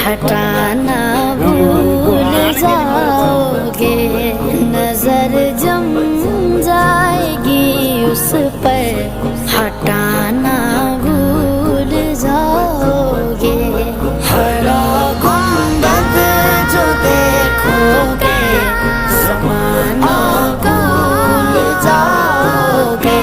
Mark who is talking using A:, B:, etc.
A: हटाना भूल जाओगे, नजर जम जाएगी उस पर हटाना भूल जाओगे। हर गुंबद जो देखोगे ज़माना भूल जाओगे।